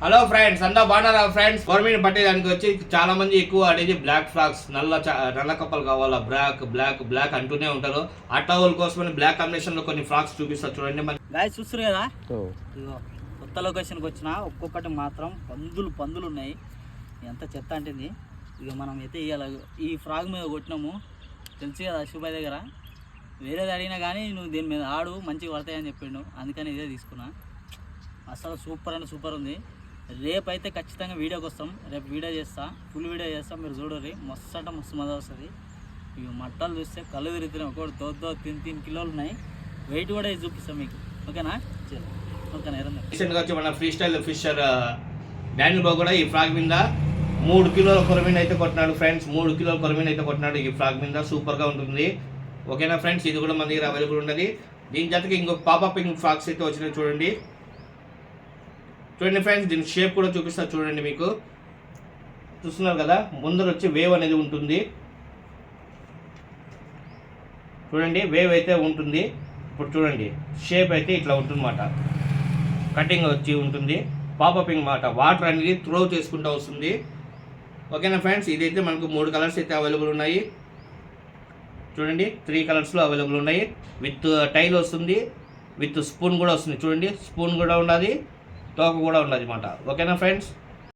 Hello friends, అంతా బాగున్నారా friends? Government పట్టేదానికి వచ్చి చాలా మంది ఎక్కువ అడిగి బ్లాక్ ఫ్రాక్స్, నల్ల కప్పలు కావాలా, బ్లాక్ బ్లాక్ బ్లాక్ అంటూనే ఉంటారు. అట్లా వాళ్ళ కోసమని బ్లాక్ కాంబినేషన్ లో కొన్ని ఫ్రాక్స్ చూపిస్తారు చూడండి. గాయస్ చూస్తారు కదా, ఇదిగో కొత్త లొకేషన్కి వచ్చిన ఒక్కొక్కటి మాత్రం పందులు ఉన్నాయి. ఎంత చెత్త అంటుంది. ఇక మనం అయితే ఇవాళ ఈ ఫ్రాక్ మీద కొట్టినాము, తెలుసు కదా శుభాయ్ దగ్గర. వేరేది అడిగినా కానీ నువ్వు దీని మీద ఆడు మంచిగా పడతాయని చెప్పిండు, అందుకని ఇదే తీసుకున్నా. అసలు సూపర్ అంటే సూపర్ ఉంది. రేపు అయితే ఖచ్చితంగా వీడియోకి వస్తాం. రేపు వీడియో చేస్తా, ఫుల్ వీడియో చేస్తాం. మీరు చూడరు, మస్తు అంటే మస్తు మజా వస్తుంది. ఇవి మట్టలు చూస్తే కళ్ళు తిరుగుతున్నాయి. ఒకటి దో 3 కిలోలు ఉన్నాయి. వెయిట్ కూడా చూపిస్తాం మీకు, ఓకేనా? ఓకేనా? రీసెంట్గా వచ్చి మన ఫ్రీ స్టైల్ ఫిషర్ డానియల్ బాబు కూడా ఈ ఫ్రాక్ మీద 3 కిలోల కొరమీన్ అయితే కొట్టినాడు ఫ్రెండ్స్. 3 కిలోల కొరమీన్ అయితే కొట్టినాడు ఈ ఫ్రాక్ మీద. సూపర్గా ఉంటుంది, ఓకేనా ఫ్రెండ్స్? ఇది కూడా మన దగ్గర అవైలబుల్ ఉంటుంది. దీని జతకి ఇంకొక పాపప్ ఫ్రాక్స్ అయితే వచ్చినాయి చూడండి ఫ్రెండ్స్. దీని షేప్ కూడా చూపిస్తా చూడండి. మీకు చూస్తున్నారు కదా, ముందర వచ్చి వేవ్ అనేది ఉంటుంది చూడండి. వేవ్ అయితే ఉంటుంది. ఇప్పుడు చూడండి, షేప్ అయితే ఇట్లా ఉంటుందన్నమాట. కటింగ్ వచ్చి ఉంటుంది. పాపపింగ్ మాట, వాటర్ అనేది త్రో చేసుకుంటూ వస్తుంది, ఓకేనా ఫ్రెండ్స్? ఇదైతే మనకు 3 కలర్స్ అయితే అవైలబుల్ ఉన్నాయి చూడండి. 3 కలర్స్లో అవైలబుల్ ఉన్నాయి. విత్ టైల్ వస్తుంది, విత్ స్పూన్ కూడా వస్తుంది చూడండి. స్పూన్ కూడా ఉన్నది, తోక కూడా ఉన్నది అన్నమాట, ఓకేనా ఫ్రెండ్స్?